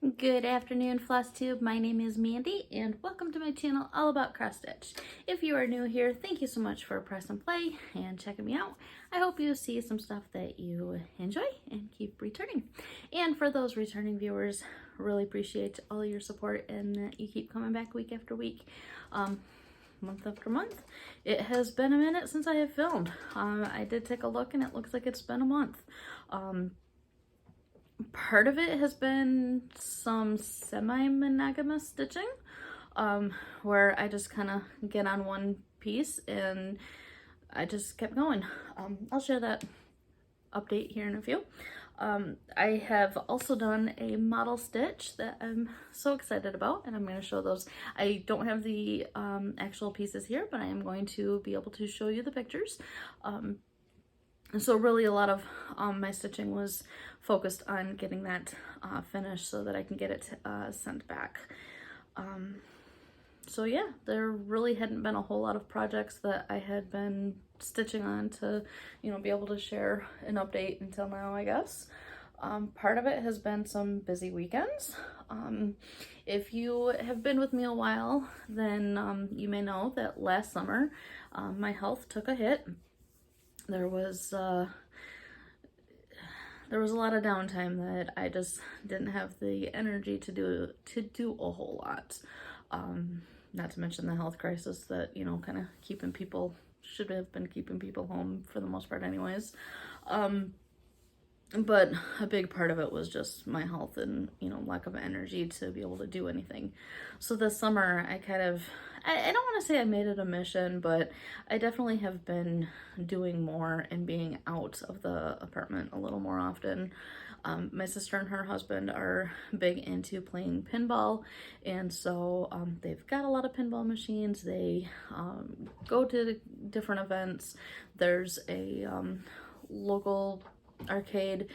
Good afternoon, Flosstube. My name is Mandy, and welcome to my channel all about cross stitch. If you are new here, thank you so much for pressing play and checking me out. I hope you see some stuff that you enjoy and keep returning. And for those returning viewers, really appreciate all your support and that you keep coming back week after week. Month after month. It has been a minute since I have filmed. I did take a look and it looks like it's been a month. Part of it has been some semi-monogamous stitching, where I just kind of get on one piece and I just kept going. I'll share that update here in a few. I have also done a model stitch that I'm so excited about, and I'm going to show those. I don't have the actual pieces here, but I am going to be able to show you the pictures. So really a lot of my stitching was focused on getting that finished so that I can get it sent back. So yeah, there really hadn't been a whole lot of projects that I had been stitching on to, be able to share an update until now, I guess. Part of it has been some busy weekends. If you have been with me a while, then you may know that last summer my health took a hit. There was a lot of downtime that I just didn't have the energy to do a whole lot. Not to mention the health crisis that, kind of should have been keeping people home for the most part anyways. But a big part of it was just my health and, lack of energy to be able to do anything. So this summer I don't want to say I made it a mission, but I definitely have been doing more and being out of the apartment a little more often. My sister and her husband are big into playing pinball, and so they've got a lot of pinball machines. They go to different events. There's a local arcade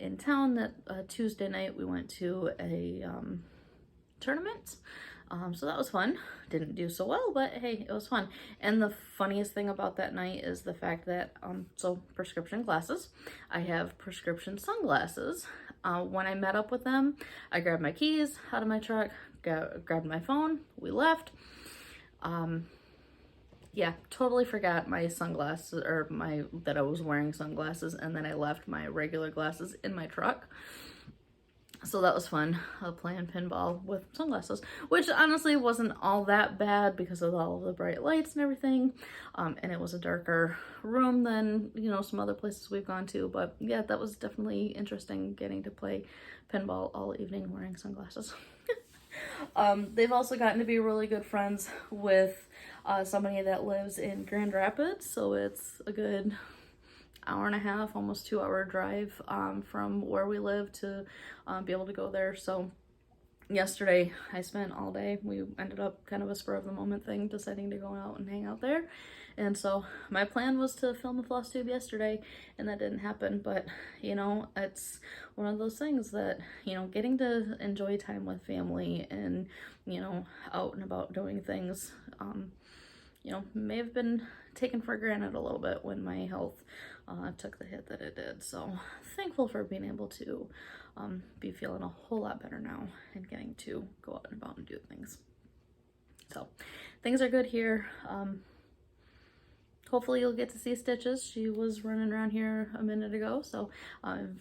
in town that Tuesday night we went to a tournament. So that was fun. Didn't do so well, but hey, it was fun. And the funniest thing about that night is the fact that, so prescription glasses, I have prescription sunglasses. When I met up with them, I grabbed my keys out of my truck, grabbed my phone, we left. Yeah, totally forgot my sunglasses, or that I was wearing sunglasses, and then I left my regular glasses in my truck. So that was fun, playing pinball with sunglasses, which honestly wasn't all that bad because of all of the bright lights and everything. And it was a darker room than, some other places we've gone to. But yeah, that was definitely interesting, getting to play pinball all evening wearing sunglasses. They've also gotten to be really good friends with somebody that lives in Grand Rapids. So it's a good hour and a half, almost 2-hour drive from where we live to be able to go there. So yesterday I spent all day. We ended up kind of a spur of the moment thing, deciding to go out and hang out there. And so my plan was to film a Flosstube yesterday, and that didn't happen. But it's one of those things that, getting to enjoy time with family and, out and about doing things, may have been taken for granted a little bit when my health took the hit that it did. So thankful for being able to be feeling a whole lot better now and getting to go out and about and do things. So things are good here. Hopefully you'll get to see Stitches. She was running around here a minute ago. So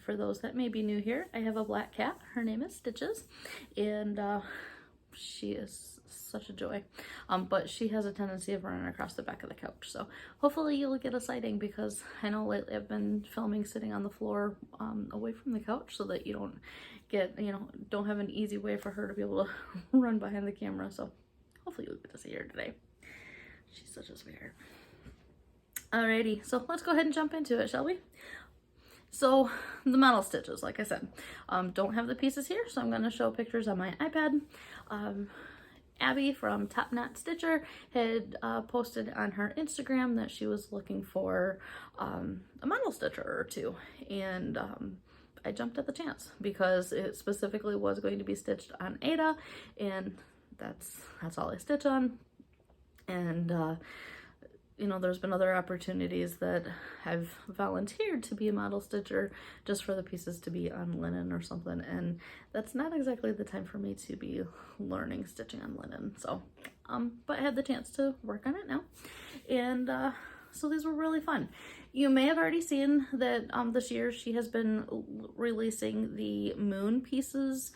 for those that may be new here, I have a black cat. Her name is Stitches, and she is such a joy. But she has a tendency of running across the back of the couch. So hopefully you'll get a sighting, because I know lately I've been filming sitting on the floor away from the couch so that you don't get, don't have an easy way for her to be able to run behind the camera. So hopefully you'll get to see her today. She's such a sweetheart. Alrighty, so let's go ahead and jump into it, shall we? So the model stitches, like I said, don't have the pieces here, so I'm going to show pictures on my iPad. Abby from Top Knot Stitcher had posted on her Instagram that she was looking for a model stitcher or two, and I jumped at the chance because it specifically was going to be stitched on Ada, and that's all I stitch on. And you know, there's been other opportunities that I've volunteered to be a model stitcher just for the pieces to be on linen or something, and that's not exactly the time for me to be learning stitching on linen. So, but I had the chance to work on it now, and so these were really fun. You may have already seen that this year she has been releasing the moon pieces.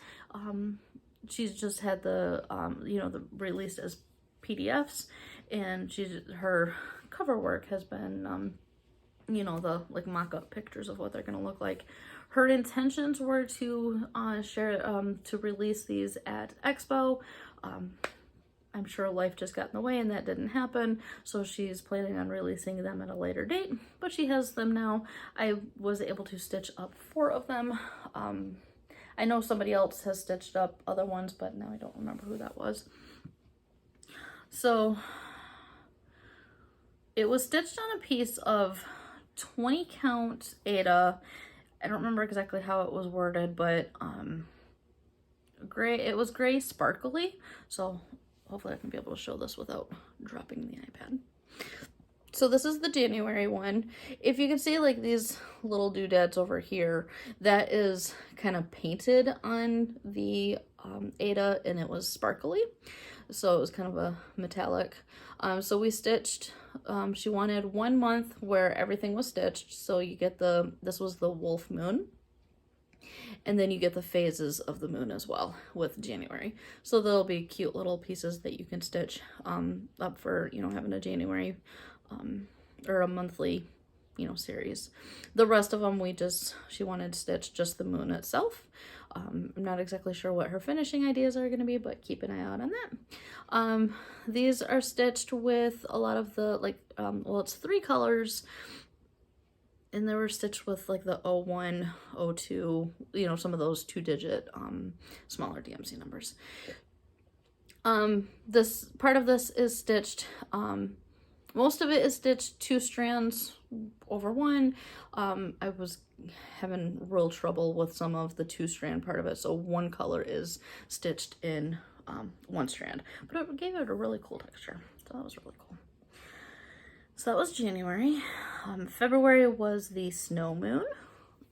She's just had the, you know, the released as PDFs, and her cover work has been, you know, the like mock-up pictures of what they're going to look like. Her intentions were to to release these at Expo. I'm sure life just got in the way and that didn't happen, so she's planning on releasing them at a later date, but she has them now. I was able to stitch up 4 of them. I know somebody else has stitched up other ones, but now I don't remember who that was. So it was stitched on a piece of 20 count Aida. I don't remember exactly how it was worded, but gray, it was gray sparkly, so hopefully I can be able to show this without dropping the iPad. So this is the January one. If you can see like these little doodads over here, that is kind of painted on the Aida, and it was sparkly. So it was kind of a metallic. So we stitched, she wanted 1 month where everything was stitched. So you get this was the wolf moon. And then you get the phases of the moon as well with January. So there'll be cute little pieces that you can stitch up for, you know, having a January or a monthly, you know, series. The rest of them she wanted to stitch just the moon itself. I'm not exactly sure what her finishing ideas are going to be, but keep an eye out on that. These are stitched with a lot of the, like, well, it's 3 colors. And they were stitched with like the 01, 02, you know, some of those 2-digit smaller DMC numbers. This part of this is stitched, most of it is stitched 2 strands over 1. I was having real trouble with some of the 2-strand part of it, so 1 color is stitched in 1 strand, but it gave it a really cool texture, so that was really cool. So that was January. February was the snow moon.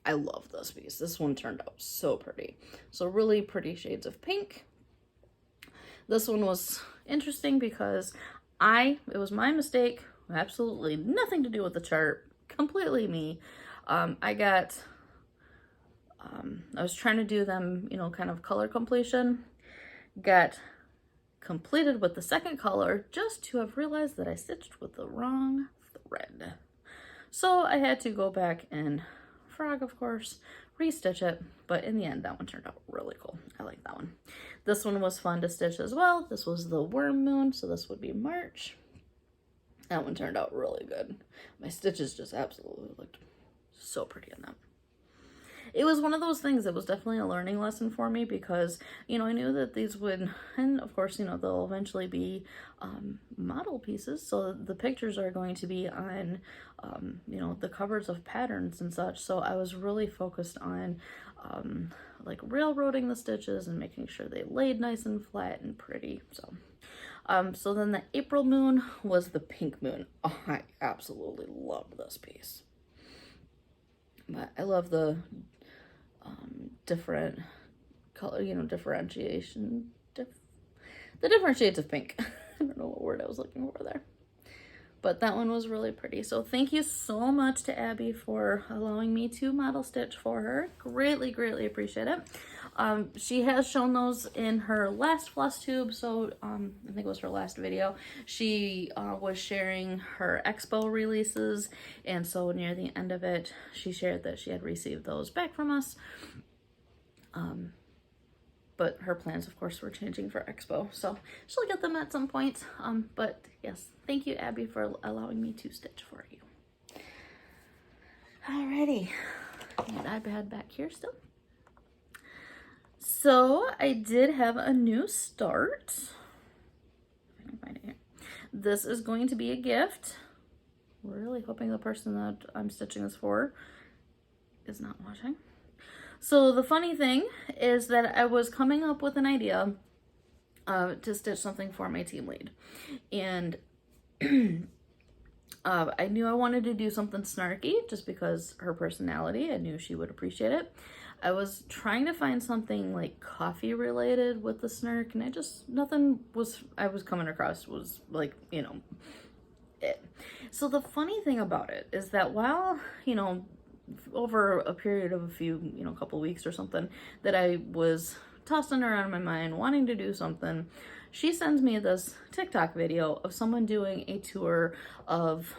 I love this piece. This one turned out so pretty. So really pretty shades of pink. This one was interesting because it was my mistake, absolutely nothing to do with the chart, completely me. I was trying to do them, you know, kind of color completion. Got completed with the second color just to have realized that I stitched with the wrong thread. So I had to go back and frog, of course, restitch it, but in the end that one turned out really cool. I like that one. This one was fun to stitch as well. This was the worm moon, so this would be March. That one turned out really good. My stitches just absolutely looked so pretty in them. It was one of those things that was definitely a learning lesson for me because, you know, I knew that these would, and of course, you know, they'll eventually be model pieces. So the pictures are going to be on, you know, the covers of patterns and such. So I was really focused on like railroading the stitches and making sure they laid nice and flat and pretty. So, so then the April moon was the pink moon. Oh, I absolutely loved this piece. But I love the different color, you know, differentiation, the different shades of pink. I don't know what word I was looking for there. But that one was really pretty. So thank you so much to Abby for allowing me to model stitch for her. Greatly, greatly appreciate it. She has shown those in her last Flosstube, so I think it was her last video. She was sharing her Expo releases, and so near the end of it, she shared that she had received those back from us. But her plans, of course, were changing for Expo, so she'll get them at some point. But yes, thank you, Abby, for allowing me to stitch for you. Alrighty, my iPad back here still. So I did have a new start. If I can find it here. This is going to be a gift. Really hoping the person that I'm stitching this for is not watching. So the funny thing is that I was coming up with an idea to stitch something for my team lead. And I knew I wanted to do something snarky just because her personality, I knew she would appreciate it. I was trying to find something like coffee related with the snark, and nothing I was coming across was like, you know, it. So the funny thing about it is that while, you know, over a period of a few, you know, couple weeks or something, that I was tossing around in my mind wanting to do something, she sends me this TikTok video of someone doing a tour of,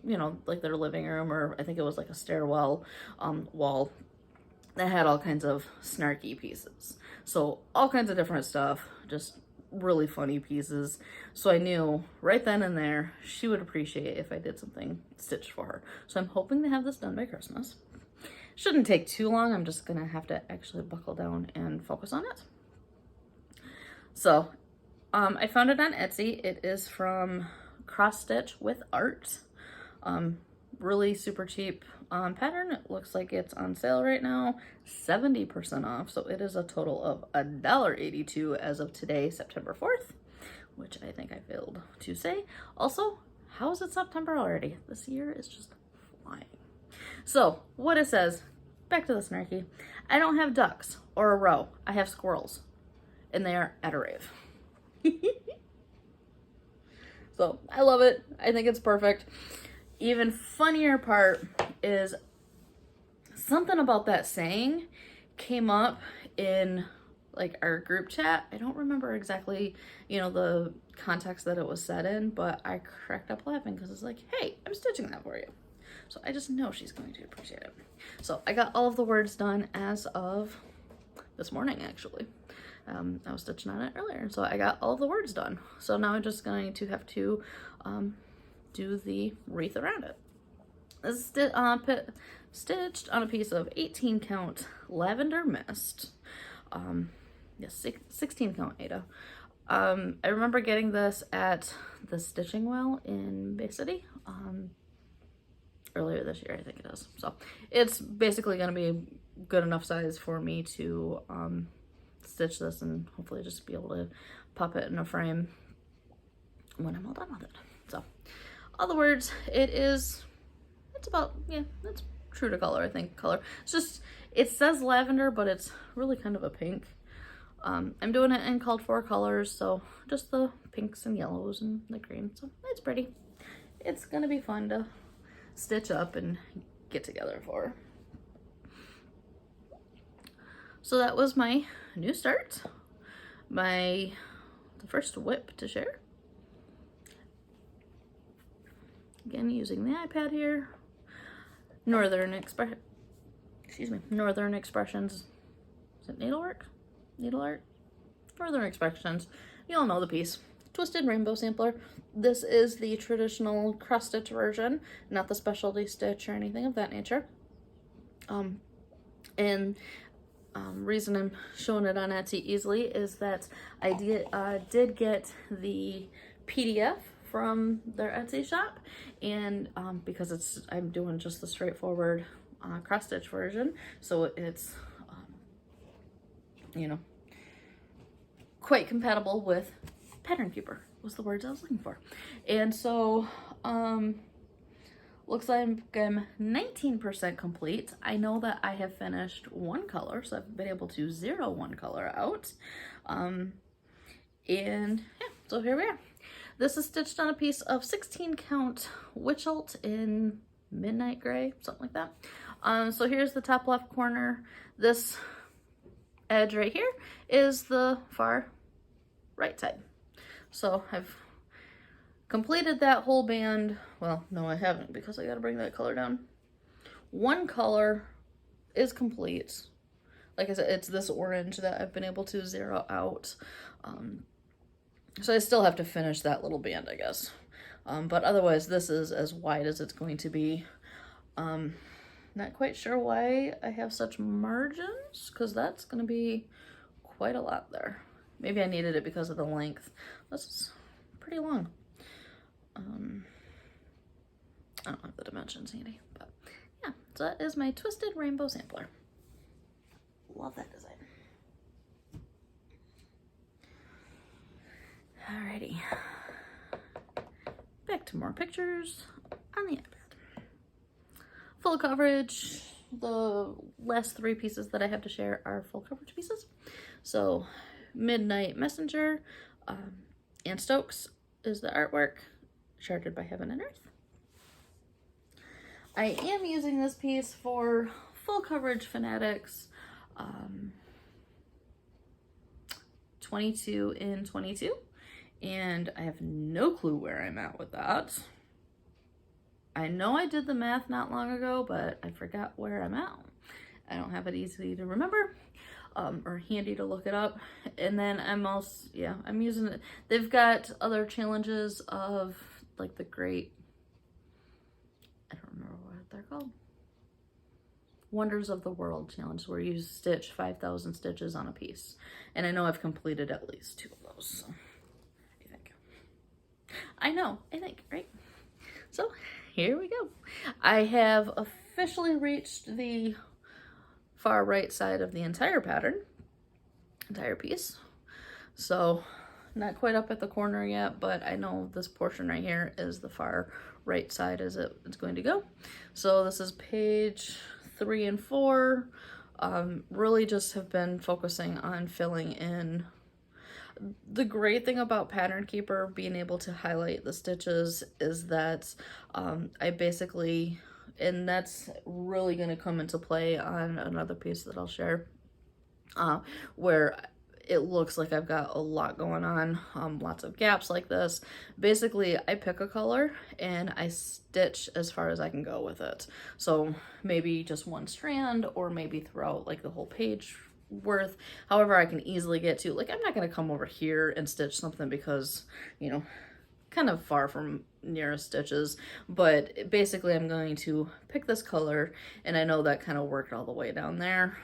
you know, like their living room, or I think it was like a stairwell wall that had all kinds of snarky pieces. So all kinds of different stuff, just really funny pieces. So I knew right then and there she would appreciate if I did something stitched for her. So I'm hoping to have this done by Christmas. Shouldn't take too long. I'm just gonna have to actually buckle down and focus on it. So I found it on Etsy. It is from Cross Stitch with Art. Really super cheap pattern. It looks like it's on sale right now, 70% off. So it is a total of $1.82 as of today, September 4th, which I think I failed to say. Also, how is it September already? This year is just flying. So what it says, back to the snarky. I don't have ducks or a row. I have squirrels, and they are at a rave. So I love it. I think it's perfect. Even funnier part is something about that saying came up in like our group chat. I don't remember exactly, you know, the context that it was said in, but I cracked up laughing because it's like, hey, I'm stitching that for you. So I just know she's going to appreciate it. So I got all of the words done as of this morning, actually. I was stitching on it earlier, so I got all of the words done. So now I'm just going to have to do the wreath around it. This is stitched on a piece of 18 count lavender mist. Yes, 16 count Ada. I remember getting this at the Stitching Well in Bay City earlier this year, I think it is. So it's basically going to be good enough size for me to stitch this and hopefully just be able to pop it in a frame when I'm all done with it. So all the words, it's about, yeah, it's true to color, I think, color. It's just, it says lavender, but it's really kind of a pink. I'm doing it in called for colors, so just the pinks and yellows and the green, so it's pretty. It's gonna be fun to stitch up and get together for. So that was my new start, the first whip to share. Again, using the iPad here. Northern Expressions. Is it needlework? Needle art? Northern Expressions. You all know the piece. Twisted Rainbow Sampler. This is the traditional cross stitch version, not the specialty stitch or anything of that nature. Reason I'm showing it on Etsy easily is that I did get the PDF from their Etsy shop, and because I'm doing just the straightforward cross stitch version, so it's you know, quite compatible with Pattern Keeper was the words I was looking for. And so looks like I'm 19% complete. I know that I have finished one color, so I've been able to zero one color out. And yeah, so here we are. This is stitched on a piece of 16 count Witchelt in Midnight Gray, something like that. So here's the top left corner. This edge right here is the far right side. So I've completed that whole band. Well, no, I haven't, because I gotta bring that color down. One color is complete. Like I said, it's this orange that I've been able to zero out. So I still have to finish that little band, I guess. But otherwise, this is as wide as it's going to be. Not quite sure why I have such margins, because that's going to be quite a lot there. Maybe I needed it because of the length. This is pretty long. I don't have the dimensions handy, but yeah, so that is my Twisted Rainbow Sampler. Love that design. Alrighty, back to more pictures on the iPad. Full coverage. The last 3 pieces that I have to share are full coverage pieces. So Midnight Messenger and Stokes is the artwork, charted by Heaven and Earth. I am using this piece for full coverage fanatics, 22 in 22, and I have no clue where I'm at with that. I know I did the math not long ago, but I forgot where I'm at. I don't have it easy to remember or handy to look it up. And then I'm also, yeah, I'm using it. They've got other challenges of like the great, I don't remember what they're called. Wonders of the World challenge, where you stitch 5,000 stitches on a piece. And I know I've completed at least 2 of those. So, what do you think? I think, right? So here we go. I have officially reached the far right side of the entire pattern, entire piece. So not quite up at the corner yet, but I know this portion right here is the far right side as it's going to go. So this is page 3 and 4. Really just have been focusing on filling in. The great thing about Pattern Keeper being able to highlight the stitches is that I basically, and that's really going to come into play on another piece that I'll share, where it looks like I've got a lot going on, lots of gaps like this. Basically, I pick a color and I stitch as far as I can go with it. So maybe just one strand, or maybe throughout like the whole page worth, however I can easily get to. Like, I'm not going to come over here and stitch something because, you know, kind of far from nearest stitches, but basically I'm going to pick this color, and I know that kind of worked all the way down there.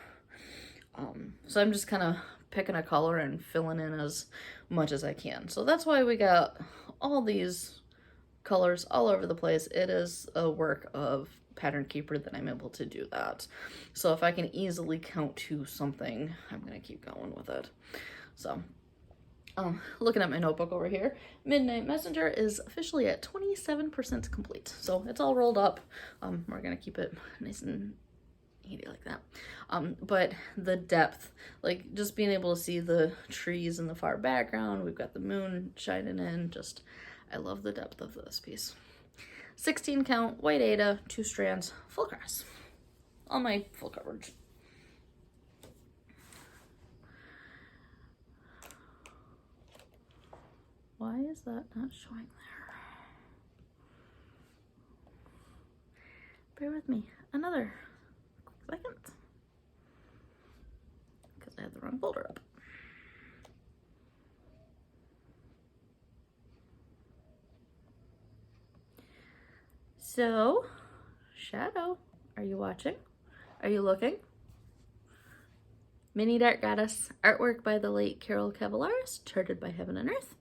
So I'm just kind of picking a color and filling in as much as I can. So that's why we got all these colors all over the place. It is a work of Pattern Keeper that I'm able to do that. So if I can easily count to something, I'm gonna keep going with it. So looking at my notebook over here, Midnight Messenger is officially at 27% complete. So it's all rolled up. We're gonna keep it nice and handy like that. But the depth, like just being able to see the trees in the far background, we've got the moon shining in, just, I love the depth of this piece. 16 count, white Aida, 2 strands, full cross. All my full coverage. Why is that not showing there? Bear with me another second, because I had the wrong folder up. So, Shadow, are you watching? Are you looking? Mini Dark Goddess, artwork by the late Carol Cavallaris, charted by Heaven and Earth.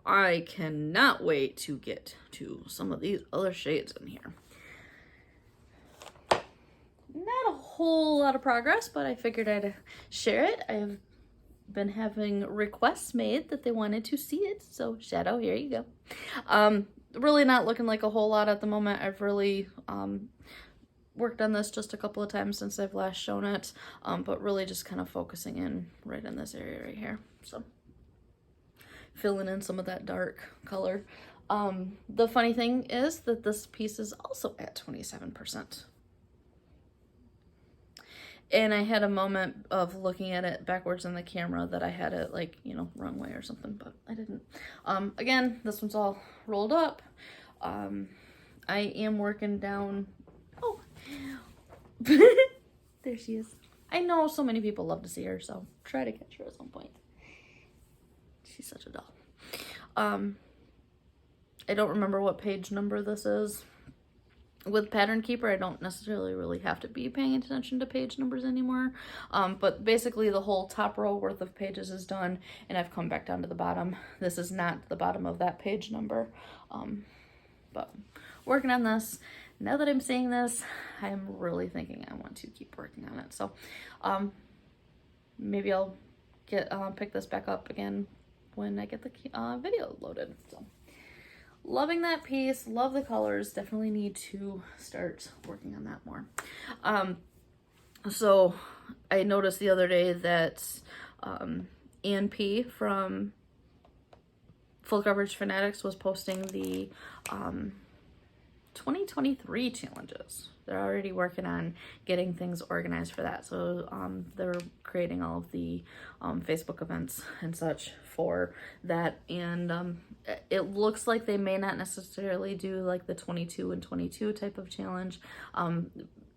I cannot wait to get to some of these other shades in here. Not a whole lot of progress, but I figured I'd share it. I've been having requests made that they wanted to see it, so Shadow, here you go. Really not looking like a whole lot at the moment. I've really worked on this just a couple of times since I've last shown it, but really just kind of focusing in right in this area right here. So filling in some of that dark color. The funny thing is that this piece is also at 27%. And I had a moment of looking at it backwards in the camera that I had it like, you know, wrong way or something, but I didn't. Again, this one's all rolled up. I am working down, oh, there she is. I know so many people love to see her, so try to catch her at some point. She's such a doll. I don't remember what page number this is. With Pattern Keeper, I don't necessarily really have to be paying attention to page numbers anymore. But basically the whole top row worth of pages is done, and I've come back down to the bottom. This is not the bottom of that page number. But working on this. Now that I'm seeing this, I'm really thinking I want to keep working on it. So maybe I'll get pick this back up again when I get the video loaded. So loving that piece, love the colors, definitely need to start working on that more. So I noticed the other day that Ian P from Full Coverage Fanatics was posting the 2023 challenges. They're already working on getting things organized for that. So they're creating all of the Facebook events and such for that. And it looks like they may not necessarily do like the 22 and 22 type of challenge.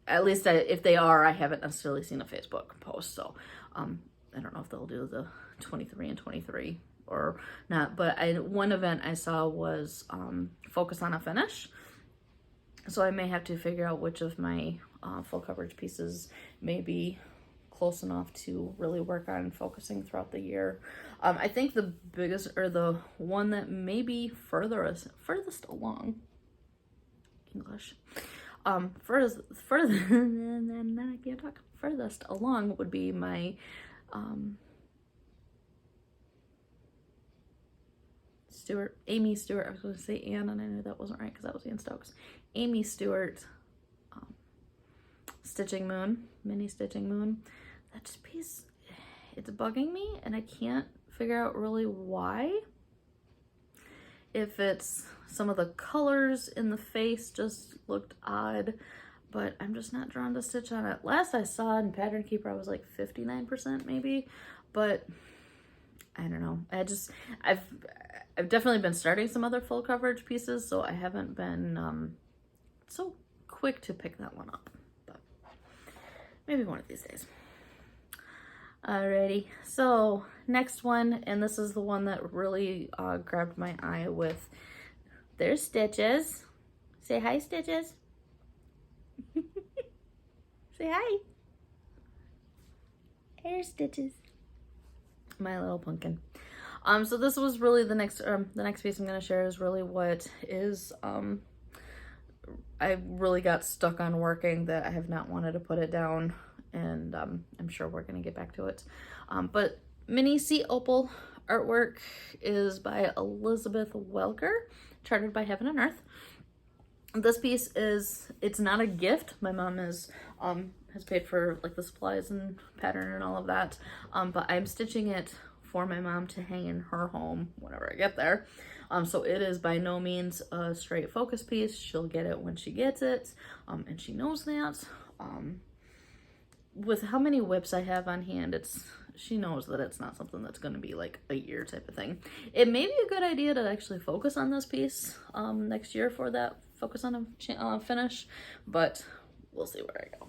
At least if they are, I haven't necessarily seen a Facebook post. So I don't know if they'll do the 23 and 23 or not. But one event I saw was focus on a finish. So I may have to figure out which of my full coverage pieces may be close enough to really work on focusing throughout the year. I think the biggest, or the one that may be furthest along, English, furthest along would be my Amy Stewart. I was going to say Anne, and I knew that wasn't right because that was Ann Stokes. Amy Stewart Stitching Moon, mini Stitching Moon. That piece, it's bugging me, and I can't figure out really why. If it's some of the colors in the face just looked odd, but I'm just not drawn to stitch on it. Last I saw in Pattern Keeper, I was like 59% maybe, but I don't know. I've definitely been starting some other full coverage pieces, so I haven't been so quick to pick that one up, but maybe one of these days. Alrighty, so next one, and this is the one that really grabbed my eye with their stitches. Say hi, Stitches. Say hi. There's Stitches. My little pumpkin. So this was really the next piece I'm going to share is really what is, I really got stuck on working that I have not wanted to put it down, and I'm sure we're going to get back to it. But Mini Sea Opal artwork is by Elizabeth Welker, chartered by Heaven and Earth. This piece it's not a gift. My mom has paid for like the supplies and pattern and all of that, but I'm stitching it for my mom to hang in her home whenever I get there. So it is by no means a straight focus piece. She'll get it when she gets it, and she knows that. With how many whips I have on hand, she knows that it's not something that's going to be like a year type of thing. It may be a good idea to actually focus on this piece next year for that focus on a finish, but we'll see where I go.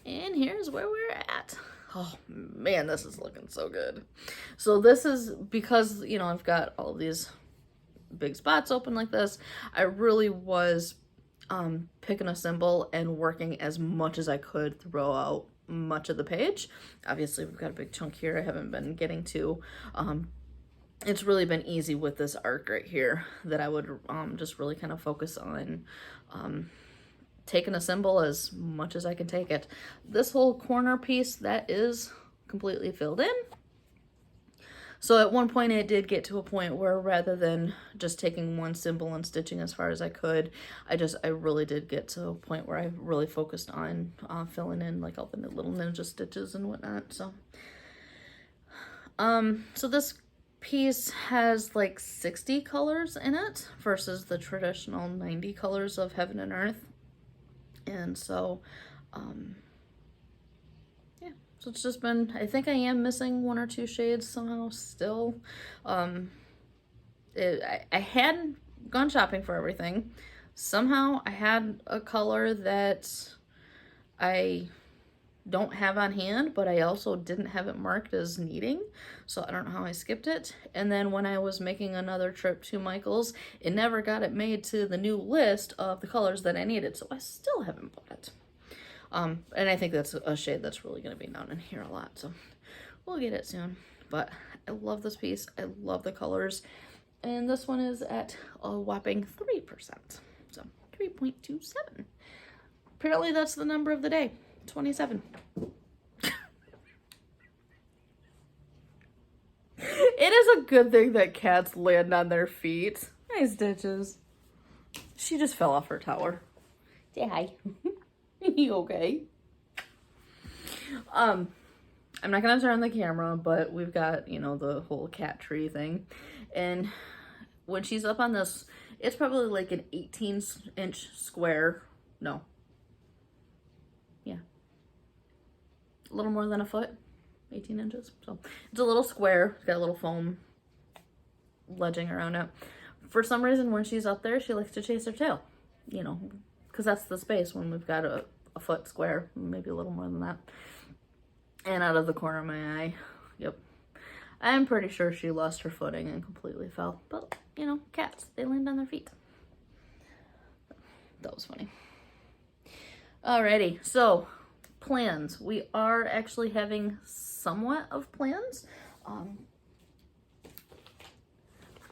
And here's where we're at. Oh man, this is looking so good. So this is because, you know, I've got all of these big spots open like this. I really was picking a symbol and working as much as I could throughout much of the page. Obviously, we've got a big chunk here I haven't been getting to. It's really been easy with this arc right here that I would just really kind of focus on taking a symbol as much as I can take it. This whole corner piece, that is completely filled in. So at one point it did get to a point where rather than just taking one symbol and stitching as far as I could, I really did get to a point where I really focused on filling in like all the little ninja stitches and whatnot. So so this piece has like 60 colors in it versus the traditional 90 colors of Heaven and Earth. And so, yeah, so it's just been, I think I am missing one or two shades somehow still. I hadn't gone shopping for everything. Somehow I had a color that I don't have on hand, but I also didn't have it marked as needing, so I don't know how I skipped it. And then when I was making another trip to Michael's, it never got it made to the new list of the colors that I needed, so I still haven't bought it. And I think that's a shade that's really going to be known in here a lot, so we'll get it soon. But I love this piece. I love the colors, and this one is at a whopping 3%, so 3.27. Apparently that's the number of the day. 27. It is a good thing that cats land on their feet. Hi, Stitches. She just fell off her tower. Say hi. You okay? I'm not gonna turn the camera, but we've got, you know, the whole cat tree thing. And when she's up on this, it's probably like an 18-inch square. No. Yeah. A little more than a foot. 18 inches. So it's a little square. It's got a little foam ledging around it. For some reason, when she's up there, she likes to chase her tail. You know, because that's the space when we've got a foot square, maybe a little more than that. And out of the corner of my eye, yep. I'm pretty sure she lost her footing and completely fell. But, you know, cats, they land on their feet. That was funny. Alrighty, so plans. We are actually having somewhat of plans.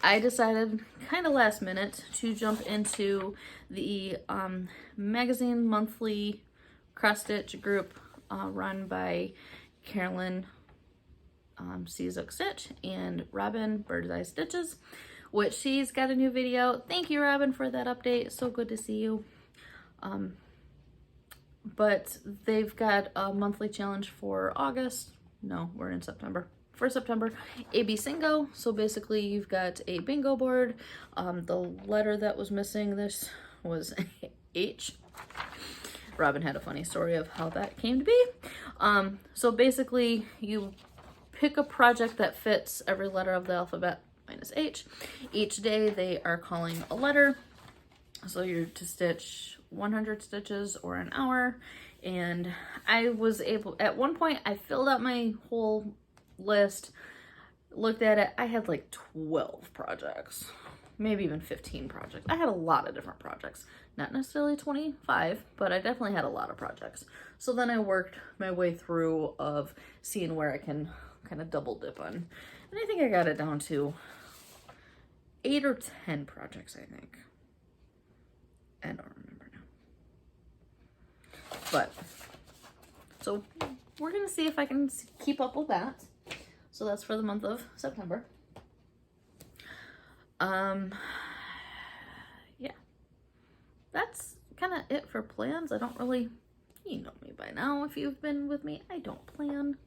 I decided kind of last minute to jump into the magazine monthly cross stitch group run by Carolyn Seazook Stitch and Robin Bird's Eye Stitches, which she's got a new video. Thank you, Robin, for that update. So good to see you. But they've got a monthly challenge for August. No, we're in September. For September, a bingo. So basically you've got a bingo board. The letter that was missing this was H. Robin had a funny story of how that came to be. So basically you pick a project that fits every letter of the alphabet minus H. Each day they are calling a letter. So you're to stitch 100 stitches or an hour. And I was able, at one point I filled out my whole list, looked at it, I had like 12 projects, maybe even 15 projects. I had a lot of different projects, not necessarily 25, but I definitely had a lot of projects. So then I worked my way through of seeing where I can kind of double dip on. And I think I got it down to 8 or 10 projects, I think. I don't remember now. But, so we're gonna see if I can keep up with that. So that's for the month of September. Yeah. That's kind of it for plans. I don't really, you know me by now if you've been with me. I don't plan.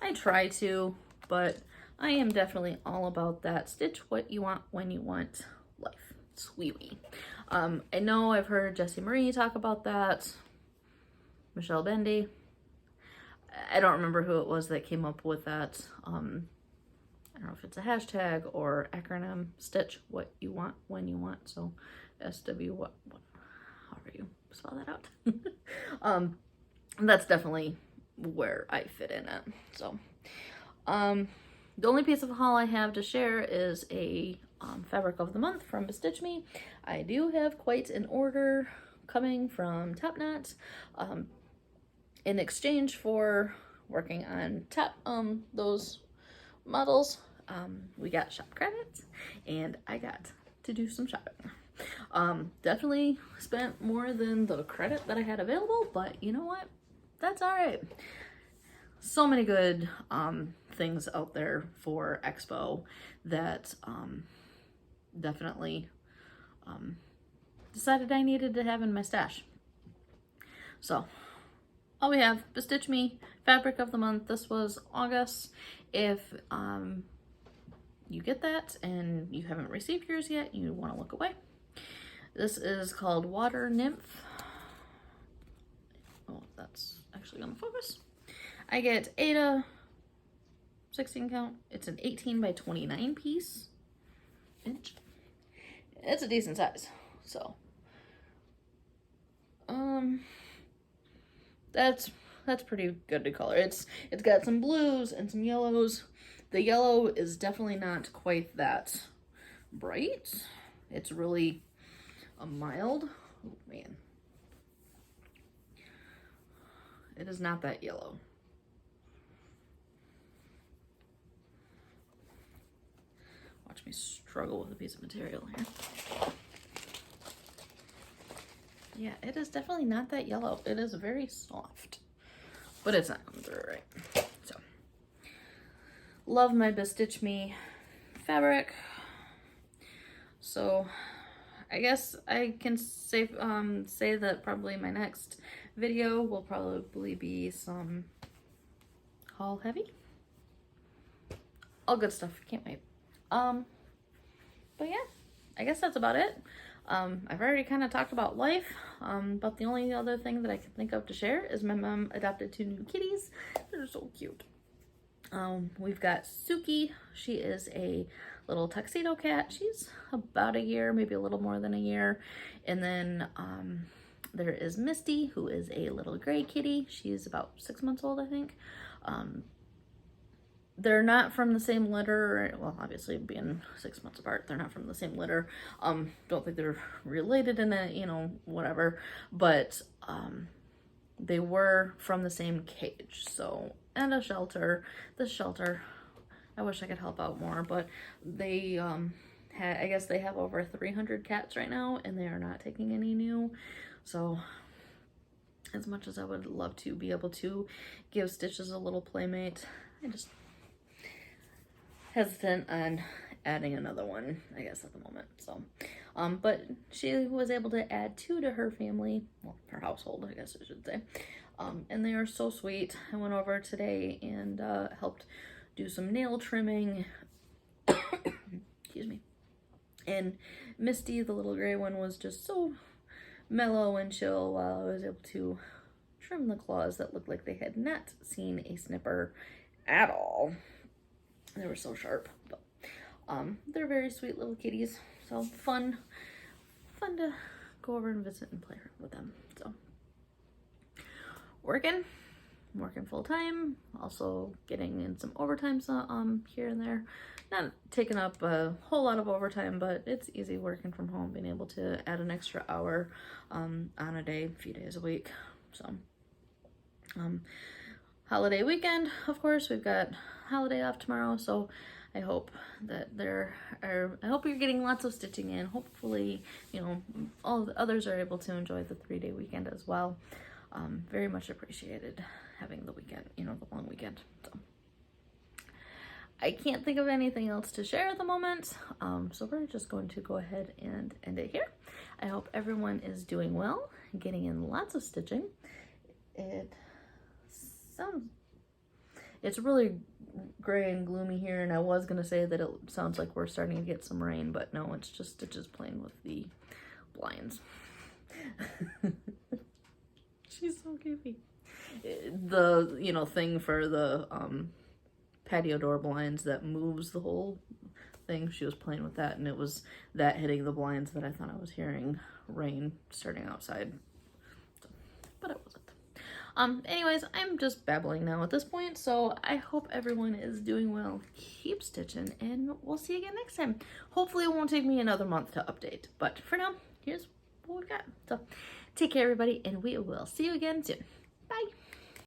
I try to, but I am definitely all about that. Stitch what you want when you want life. Sweetie. I know I've heard Jessie Marie talk about that. Michelle Bendy. I don't remember who it was that came up with that. I don't know if it's a hashtag or acronym. Stitch what you want when you want. So SW what however you spell that out. That's definitely where I fit in it. So the only piece of haul I have to share is a fabric of the month from Bestitch Me. I do have quite an order coming from Top Knot. In exchange for working on those models, we got shop credits and I got to do some shopping. Definitely spent more than the credit that I had available, but you know what? That's all right. So many good things out there for Expo that definitely decided I needed to have in my stash. So all we have, Bestitch Me, fabric of the month. This was August. If you get that and you haven't received yours yet, you want to look away. This is called Water Nymph. Oh, that's actually on the focus. I get 8 16 count. It's an 18 by 29 piece. Inch. It's a decent size. So that's pretty good to color. It's got some blues and some yellows. The yellow is definitely not quite that bright. It's really a mild. Oh man. It is not that yellow. Watch me struggle with a piece of material here. Yeah, it is definitely not that yellow. It is very soft, but it's not coming through right. So, love my Bestitch Me fabric. So I guess I can say that probably my next video will probably be some haul heavy. All good stuff. Can't wait. But yeah, I guess that's about it. I've already kind of talked about life, but the only other thing that I can think of to share is my mom adopted 2 new kitties. They're so cute. We've got Suki. She is a little tuxedo cat. She's about a year, maybe a little more than a year. And then there is Misty, who is a little gray kitty. She's about 6 months old, I think. They're not from the same litter. Well, obviously being 6 months apart, they're not from the same litter. Don't think they're related in it, you know, whatever. But they were from the same cage. So, and a shelter. This shelter, I wish I could help out more, but they I guess they have over 300 cats right now, and they are not taking any new. So as much as I would love to be able to give Stitches a little playmate, I just hesitant on adding another one, I guess, at the moment. So but she was able to add 2 to her family, well, her household, I guess I should say. And they are so sweet. I went over today and helped do some nail trimming. Excuse me. And Misty, the little gray one, was just so mellow and chill while I was able to trim the claws that looked like they had not seen a snipper at all. They were so sharp, but they're very sweet little kitties. So fun to go over and visit and play with them. So working full time, also getting in some overtime here and there. Not taking up a whole lot of overtime, but it's easy working from home, being able to add an extra hour on a day, a few days a week. So holiday weekend, of course, we've got holiday off tomorrow, so I hope that I hope you're getting lots of stitching in. Hopefully, you know, all the others are able to enjoy the 3-day weekend as well. Very much appreciated having the weekend, you know, the long weekend. So I can't think of anything else to share at the moment, so we're just going to go ahead and end it here. I hope everyone is doing well, getting in lots of stitching. It's really gray and gloomy here, and I was gonna say that it sounds like we're starting to get some rain, but no, it's just Stitches playing with the blinds. She's so goofy. The, you know, thing for the patio door blinds that moves the whole thing, she was playing with that, and it was that hitting the blinds that I thought I was hearing rain starting outside. So, but it wasn't. Anyways, I'm just babbling now at this point, so I hope everyone is doing well. Keep stitching, and we'll see you again next time. Hopefully it won't take me another month to update, but for now, here's what we've got. So take care, everybody, and we will see you again soon.